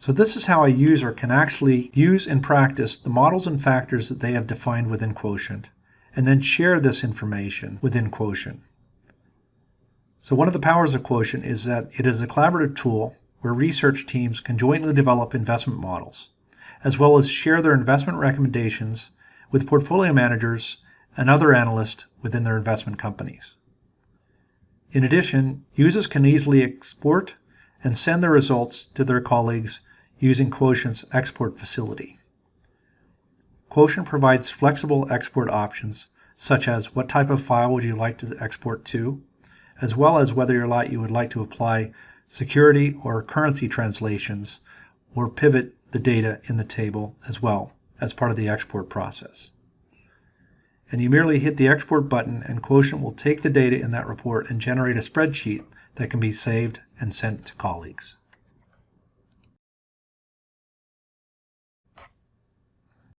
So this is how a user can actually use and practice the models and factors that they have defined within Quotient, and then share this information within Quotient. So one of the powers of Quotient is that it is a collaborative tool where research teams can jointly develop investment models, as well as share their investment recommendations with portfolio managers and other analysts within their investment companies. In addition, users can easily export and send their results to their colleagues using Quotient's export facility. Quotient provides flexible export options, such as what type of file would you like to export to, as well as whether you would like to apply security or currency translations or pivot the data in the table as well as part of the export process. And you merely hit the export button and Quotient will take the data in that report and generate a spreadsheet that can be saved and sent to colleagues.